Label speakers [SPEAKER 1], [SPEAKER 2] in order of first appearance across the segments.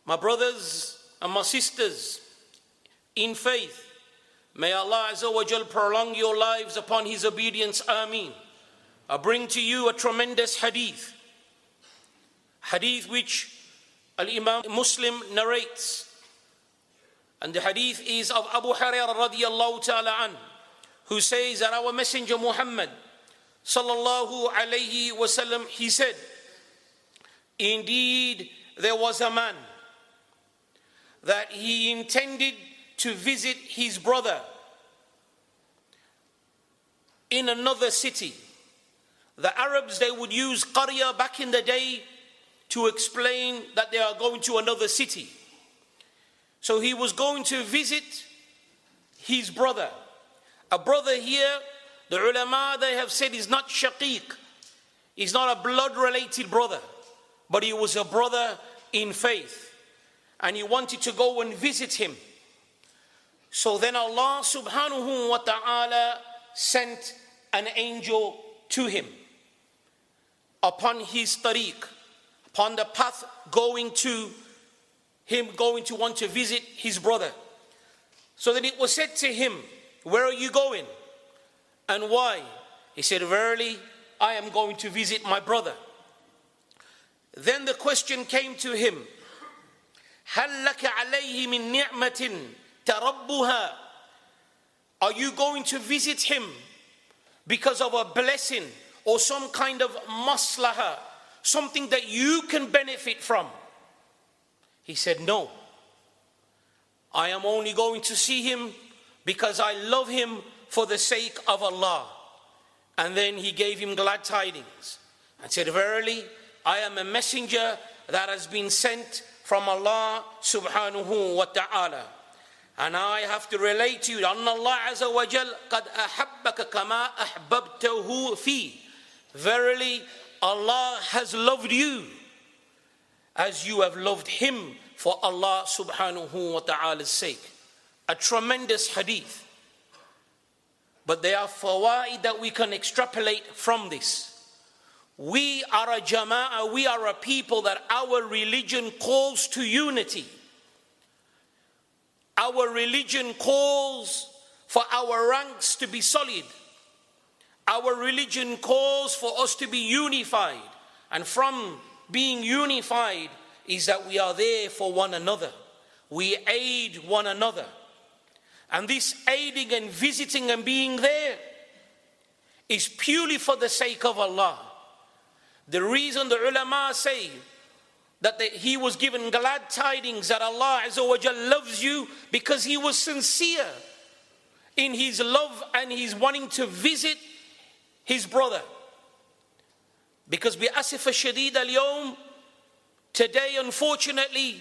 [SPEAKER 1] My brothers and my sisters in faith, may Allah Azza wa Jal prolong your lives upon His obedience, Ameen. I bring to you a tremendous hadith which Al-Imam Muslim narrates. And the hadith is of Abu Hurairah radiyallahu ta'ala an, who says that our Messenger Muhammad sallallahu alayhi wasallam, he said, indeed there was a man that he intended to visit his brother in another city. The Arabs, they would use qarya back in the day to explain that they are going to another city. So he was going to visit his brother. A brother here, the ulama, they have said, is not shaqiq. He's not a blood-related brother, but he was a brother in faith. And he wanted to go and visit him. So then Allah subhanahu wa ta'ala sent an angel to him upon his tariq, upon the path going to want to visit his brother. So then it was said to him, where are you going and why? He said, verily, I am going to visit my brother. Then the question came to him, هل لك عليه من نعمة تربها? Are you going to visit him because of a blessing or some kind of maslaha, something that you can benefit from? He said, no. I am only going to see him because I love him for the sake of Allah. And then he gave him glad tidings and said, verily, I am a messenger that has been sent from Allah subhanahu wa ta'ala. And I have to relate to you, أن الله عز وجل قد أحبك كما أحببته فيه. Verily, Allah has loved you as you have loved him for Allah subhanahu wa ta'ala's sake. A tremendous hadith. But there are fawaid that we can extrapolate from this. We are a jama'ah, we are a people that our religion calls to unity. Our religion calls for our ranks to be solid. Our religion calls for us to be unified. And from being unified is that we are there for one another. We aid one another. And this aiding and visiting and being there is purely for the sake of Allah. The reason the ulama say that he was given glad tidings that Allah Azza wa Jal loves you, because he was sincere in his love and his wanting to visit his brother. Because bi'asif al-shadid al-yawm, today unfortunately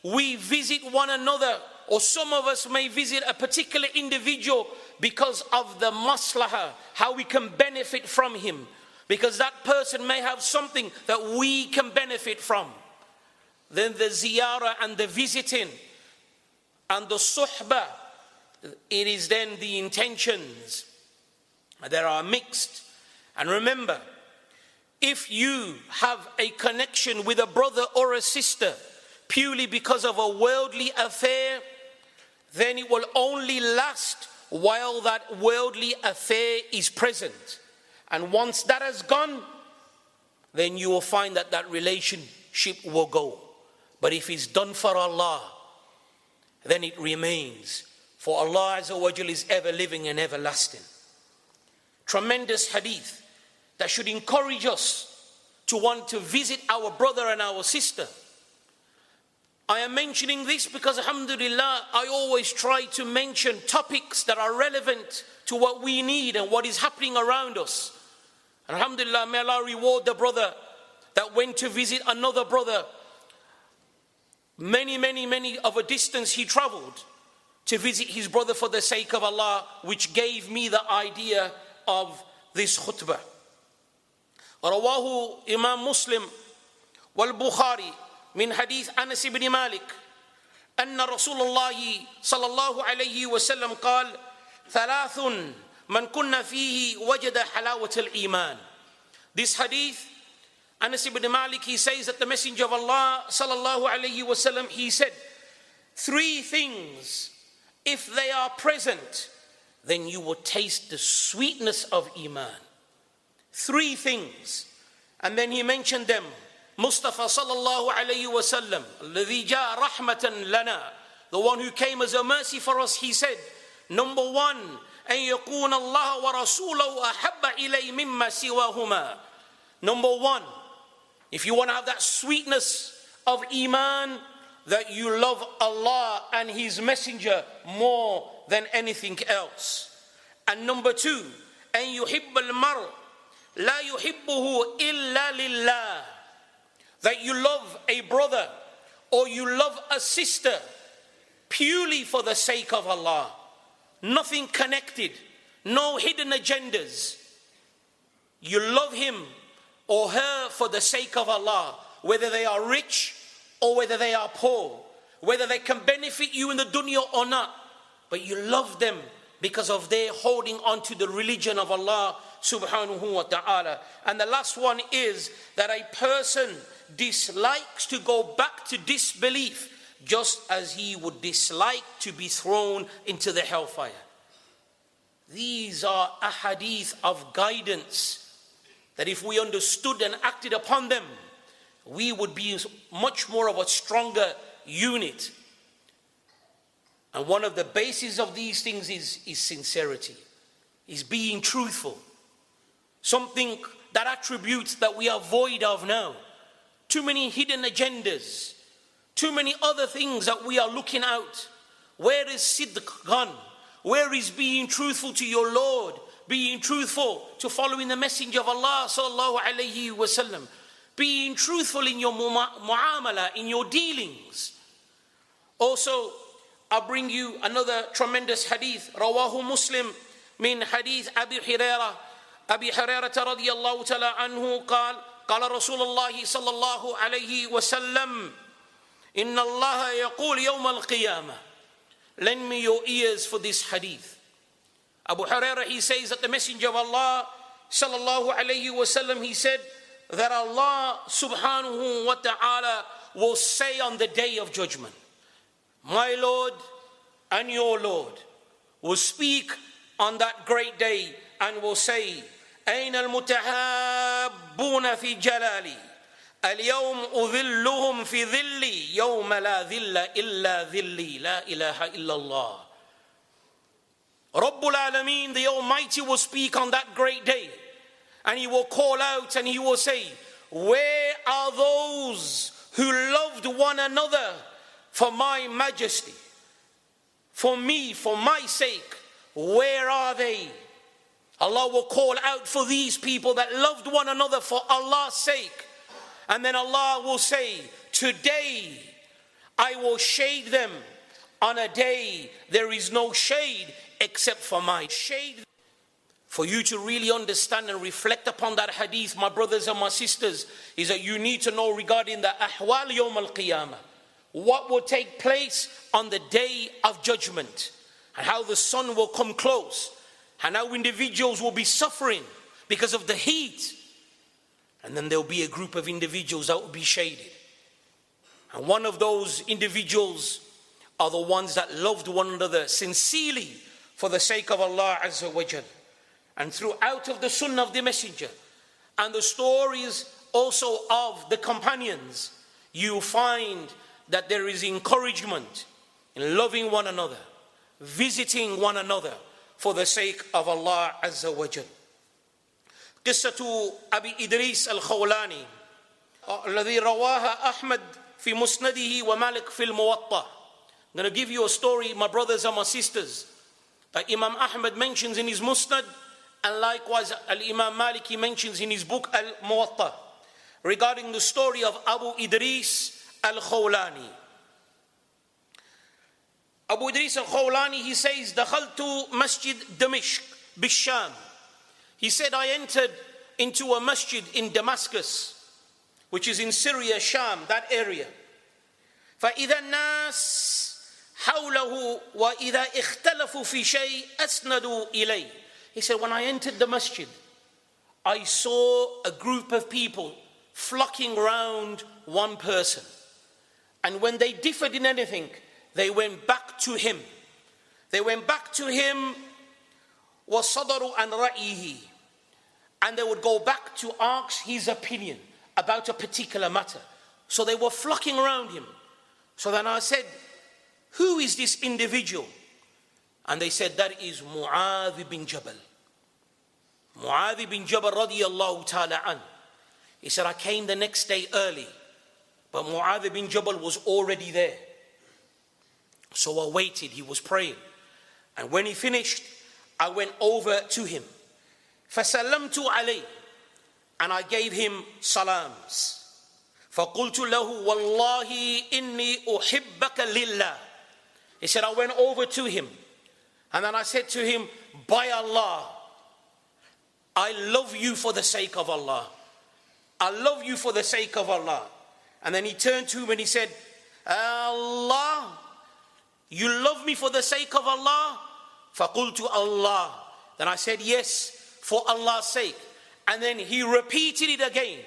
[SPEAKER 1] we visit one another, or some of us may visit a particular individual because of the maslaha, how we can benefit from him, because that person may have something that we can benefit from. Then the ziyarah and the visiting and the suhbah, it is then the intentions that are mixed. And remember, if you have a connection with a brother or a sister purely because of a worldly affair, then it will only last while that worldly affair is present. And once that has gone, then you will find that that relationship will go. But if it's done for Allah, then it remains. For Allah Azza wa Jal is ever living and everlasting. Tremendous hadith that should encourage us to want to visit our brother and our sister. I am mentioning this because, alhamdulillah, I always try to mention topics that are relevant to what we need and what is happening around us. And alhamdulillah, may Allah reward the brother that went to visit another brother. Many of a distance he traveled to visit his brother for the sake of Allah, which gave me the idea of this khutbah. رواه إمام مسلم والبخاري من حديث أنس بن مالك أن رسول الله صلى الله عليه وسلم قال ثلاث من كن فيه وجد حلاوة الإيمان. This hadith Anas ibn Malik, he says that the Messenger of Allah sallallahu alayhi wasallam, he said, 3 things, if they are present, then you will taste the sweetness of Iman. 3 things. And then he mentioned them. Mustafa sallallahu alayhi wasallam, alladhi jaa rahmatan lana, the one who came as a mercy for us, he said, number 1, an yakuna Allah wa rasulahu ahabba ilay mimma siwahuma. Number 1, if you want to have that sweetness of Iman, that you love Allah and His Messenger more than anything else. And number 2, an yuhibba al-mar la yuhibbuhu illa lillah, that you love a brother or you love a sister purely for the sake of Allah. Nothing connected, no hidden agendas. You love him or her for the sake of Allah, whether they are rich or whether they are poor, whether they can benefit you in the dunya or not, but you love them because of their holding on to the religion of Allah subhanahu wa ta'ala. And the last one is that a person dislikes to go back to disbelief, just as he would dislike to be thrown into the hellfire. These are ahadith of guidance that if we understood and acted upon them, we would be much more of a stronger unit. And one of the bases of these things is sincerity, is being truthful. Something, that attributes that we are void of now. Too many hidden agendas, too many other things that we are looking out. Where is sidq gone? Where is being truthful to your Lord? Being truthful to following the Messenger of Allah sallallahu alayhi wasallam. Being truthful in your mu'amala, in your dealings. Also, I'll bring you another tremendous hadith. Rawahu Muslim min hadith Abi Hurairah. Abi Hurairah radiyallahu ta'ala anhu قال قال رسول الله صلى الله عليه وسلم إن الله يقول يوم القيامة. Lend me your ears for this hadith. Abu Hurairah, he says that the Messenger of Allah sallallahu alayhi wasallam, he said that Allah subhanahu wa ta'ala will say on the day of judgment, my Lord and your Lord will speak on that great day and will say, أين المتحابون في جلالي اليوم أذلهم في ظلي يوم لا ظل إلا ظلي لا إله إلا الله. Rabbul Alameen, the Almighty, will speak on that great day and He will call out and He will say, where are those who loved one another for my majesty, for me, for my sake? Where are they? Allah will call out for these people that loved one another for Allah's sake. And then Allah will say, today I will shade them on a day there is no shade except for my shade. For you to really understand and reflect upon that hadith, my brothers and my sisters, is that you need to know regarding the ahwal yawm al-qiyamah, what will take place on the day of judgment, and how the sun will come close, and how individuals will be suffering because of the heat. And then there will be a group of individuals that will be shaded. And one of those individuals are the ones that loved one another sincerely for the sake of Allah Azza wa Jal. And throughout of the Sunnah of the Messenger and the stories also of the companions, you find that there is encouragement in loving one another, visiting one another for the sake of Allah Azza wa Jal. قصة أبي إدريس الخولاني الذي رواها أحمد في مسنده ومالك في الموطأ. I'm going to give you a story, my brothers and my sisters, that Imam Ahmad mentions in his Musnad, and likewise Al-Imam Malik, he mentions in his book Al-Muwatta, regarding the story of Abu Idrees al-Khawlani. Abu Idrees al-Khawlani, he says, دخلت مسجد دمشق بالشام. He said, I entered into a masjid in Damascus, which is in Syria, Sham, that area. فإذا الناس حوله وإذا اختلفوا في شيء أسندوا إليه. He said, when I entered the masjid, I saw a group of people flocking round one person. And when they differed in anything, they went back to him. They went back to him, وَصَدَرُوا عَنْ رَأْيِهِ, and they would go back to ask his opinion about a particular matter. So they were flocking around him. So then I said, who is this individual? And they said, that is Mu'adh bin Jabal. Mu'adh bin Jabal radiyallahu ta'ala an. He said, I came the next day early, but Mu'adh bin Jabal was already there. So I waited, he was praying. And when he finished, I went over to him. فَسَلَّمْتُ عَلَيْهِ, and I gave him salams. فَقُلْتُ لَهُ وَاللَّهِ إِنِّي أُحِبَّكَ لِلَّهِ. He said, I went over to him, and then I said to him, by Allah, I love you for the sake of Allah. I love you for the sake of Allah. And then he turned to him and he said, Allah, you love me for the sake of Allah? فَقُلْتُ Allah. Then I said, yes, for Allah's sake. And then he repeated it again.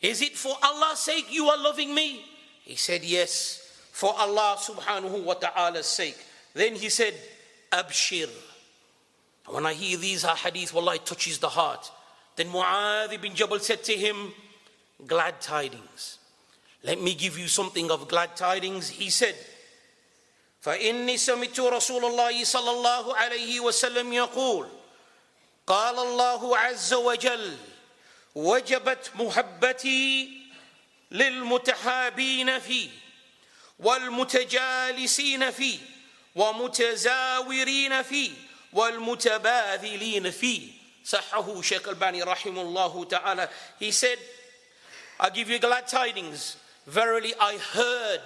[SPEAKER 1] Is it for Allah's sake you are loving me? He said, yes, for Allah subhanahu wa ta'ala's sake. Then he said, Abshir. And when I hear these hadith, wallah, it touches the heart. Then Mu'adh bin Jabal said to him, glad tidings. Let me give you something of glad tidings. He said, فَإِنِّي سَمِعْتُ رَسُولَ اللَّهِ صَلَّى اللَّهُ عَلَيْهِ وَسَلَّمْ يَقُولُ قال الله عز وجل وجبت محبتي للمتحابين فيه والمتجالسين فيه ومتزاورين فيه والمتباذلين فيه. صححه Shaykh ALBANI rahimahullah ta'ala. He said, I give you glad tidings. Verily I heard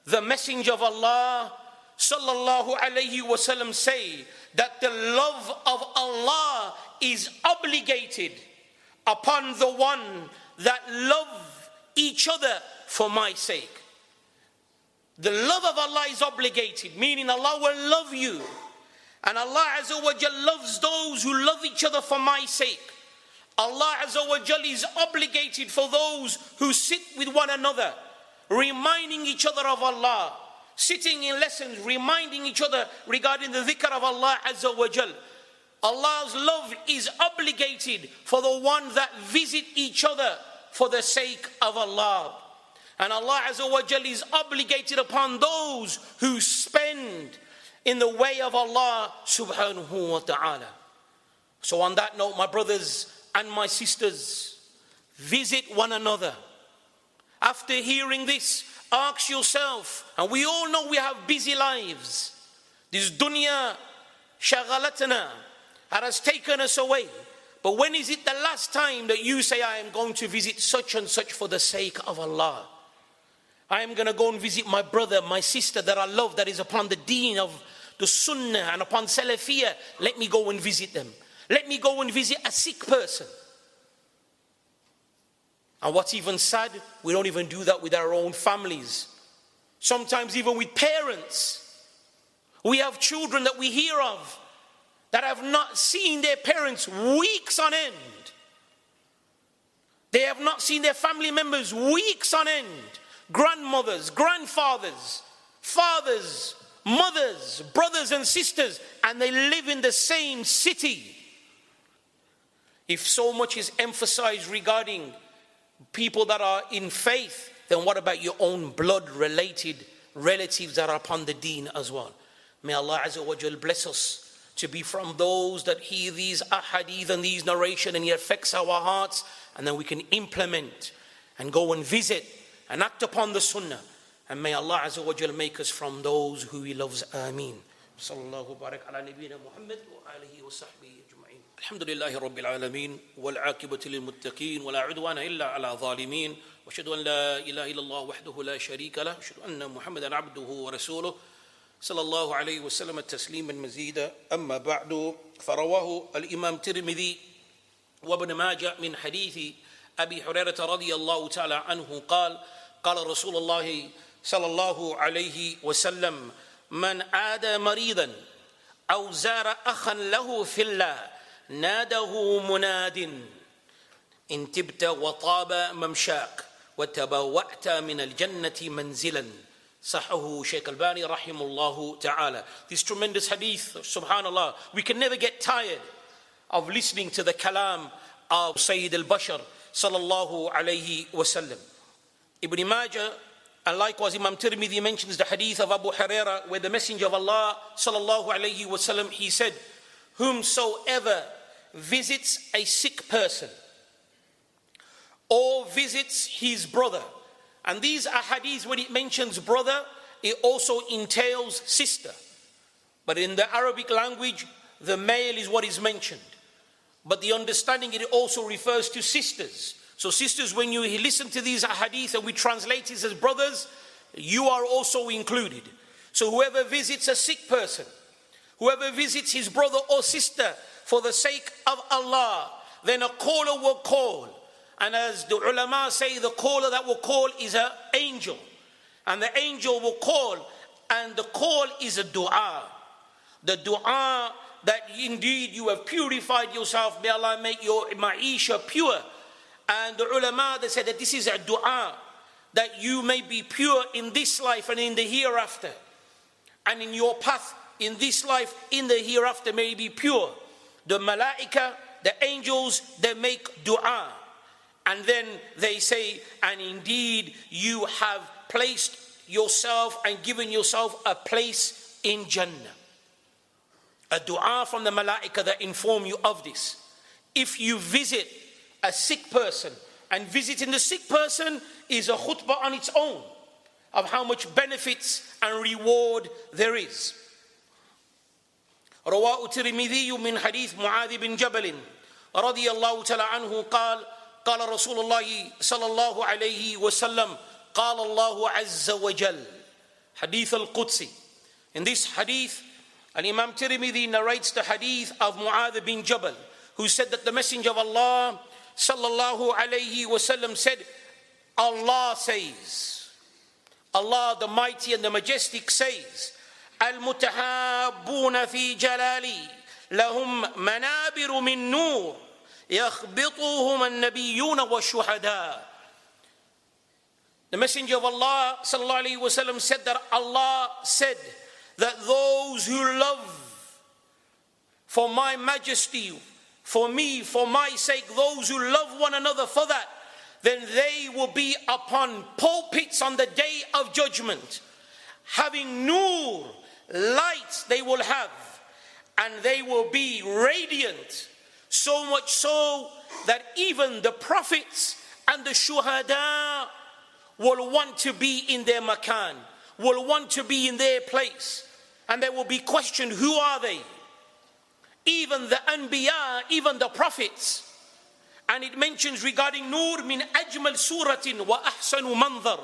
[SPEAKER 1] the Messenger of Allah sallallahu alayhi wasallam say that the love of Allah is obligated upon the one that love each other for my sake. The love of Allah is obligated, meaning Allah will love you. And Allah Azza wa Jal loves those who love each other for my sake. Allah Azza wa Jal is obligated for those who sit with one another, reminding each other of Allah, sitting in lessons, reminding each other regarding the dhikr of Allah Azza wa Jal. Allah's love is obligated for the ones that visit each other for the sake of Allah. And Allah Azza wa Jal is obligated upon those who spend in the way of Allah subhanahu wa ta'ala. So on that note, my brothers and my sisters, visit one another. After hearing this, ask yourself, and we all know we have busy lives. This dunya shaghalatana, that has taken us away. But when is it the last time that you say, I am going to visit such and such for the sake of Allah? I am going to go and visit my brother, my sister that I love, that is upon the deen of the sunnah and upon salafiyah. Let me go and visit them. Let me go and visit a sick person. And what's even sad, we don't even do that with our own families. Sometimes even with parents. We have children that we hear of that have not seen their parents weeks on end. They have not seen their family members weeks on end. Grandmothers, grandfathers, fathers, mothers, brothers and sisters, and they live in the same city. If so much is emphasized regarding people that are in faith, then what about your own blood-related relatives that are upon the deen as well? May Allah Azza wa Jal bless us to be from those that hear these ahadith and these narration, and it affects our hearts, and then we can implement and go and visit and act upon the sunnah. And may Allah Azza wa Jal make us from those who He loves. Ameen. Sallallahu barak ala nabiyyina Muhammad wa alihi wa sahbihi ajma'in. Alhamdulillahi rabbil alameen wal aqibatu lil muttaqin wa la udwana illa ala zalimin wa ashhadu an la ilaha illallah wahdahu la sharika lah wa ashhadu anna Muhammadan abduhu wa rasuluh sallallahu alayhi wa sallam tasliman mazida. Amma ba'du, farawahu al-imam Tirmidhi wa ibn Majah min hadithi Abi Hurairah radiyallahu ta'ala anhu qala قال رسول الله صلى الله عليه وسلم من عاد مريضا أو زار أخا له في الله ناده مناد إن تبت وطاب ممشاك وتبوأت من الجنة منزلا. Sahahu Shaykh Albani rahimullahu ta'ala. This tremendous hadith, subhanallah, we can never get tired of listening to the kalam of Sayyid al-Bashar sallallahu alayhi wasallam. Ibn Majah, and likewise Imam Tirmidhi mentions the hadith of Abu Hurairah, where the Messenger of Allah sallallahu alayhi wasallam, he said, whomsoever visits a sick person or visits his brother. And these are hadiths, when it mentions brother, it also entails sister. But in the Arabic language, the male is what is mentioned. But the understanding, it also refers to sisters. So sisters, when you listen to these hadiths and we translate it as brothers, you are also included. So whoever visits a sick person, whoever visits his brother or sister for the sake of Allah, then a caller will call. And as the ulama say, the caller that will call is an angel. And the angel will call, and the call is a dua. The dua that indeed you have purified yourself, may Allah make your ma'isha pure. And the ulama, they said that this is a dua, that you may be pure in this life and in the hereafter. And in your path, in this life, in the hereafter, may be pure. The malaika, the angels, they make dua. And then they say, and indeed you have placed yourself and given yourself a place in Jannah. A dua from the malaika that inform you of this. If you visit a sick person, and visiting the sick person is a khutbah on its own, of how much benefits and reward there is. رواه الترمذي من حديث معاذ بن جبل رضي الله تعالى عنه قال قال رسول الله صلى الله عليه وسلم قال الله عز وجل. Hadith al-Qudsi. In this hadith, Imam Tirmidhi narrates the hadith of Mu'adh bin Jabal, who said that the Messenger of Allah sallallahu alayhi wasallam said, Allah says, Allah the mighty and the majestic says, المتحابون في جلالي لهم منابر من نور يخبطهم النبيون والشهداء. The Messenger of Allah sallallahu alaihi wasallam said that Allah said that those who love for my majesty, for me, for my sake, those who love one another for that, then they will be upon pulpits on the day of judgment, having nur, lights they will have, and they will be radiant. So much so that even the prophets and the shuhada will want to be in their makan, will want to be in their place. And they will be questioned, who are they? Even the anbiya, even the prophets. And it mentions regarding nur, min ajmal suratin wa ahsanu manzar.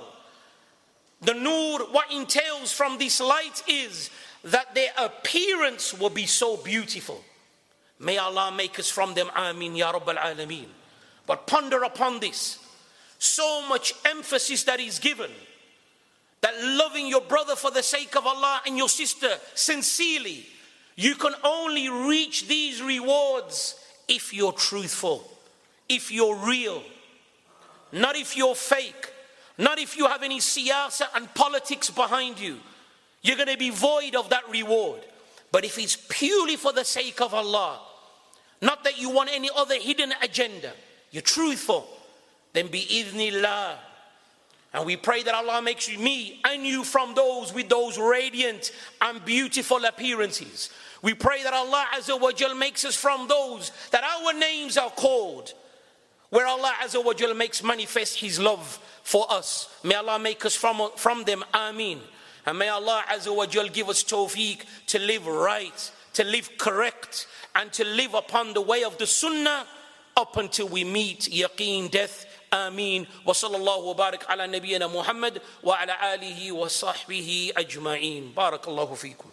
[SPEAKER 1] The nur, what entails from this light is that their appearance will be so beautiful. May Allah make us from them, Ameen, Ya Rabbal Alameen. But ponder upon this. So much emphasis that is given, that loving your brother for the sake of Allah and your sister sincerely, you can only reach these rewards if you're truthful, if you're real, not if you're fake, not if you have any siyasa and politics behind you. You're going to be void of that reward. But if it's purely for the sake of Allah, not that you want any other hidden agenda, you're truthful, then bi-idhnillah. And we pray that Allah makes me and you from those with those radiant and beautiful appearances. We pray that Allah Azza wa Jal makes us from those that our names are called, where Allah Azza wa Jal makes manifest His love for us. May Allah make us from them, Ameen. And may Allah Azza wa Jal give us tawfiq to live right, to live correct, and to live upon the way of the sunnah up until we meet yaqeen, death. Ameen. Wa sallallahu wa barak ala nabiyyina Muhammad wa ala alihi wa sahbihi ajma'in. Barakallahu feekum.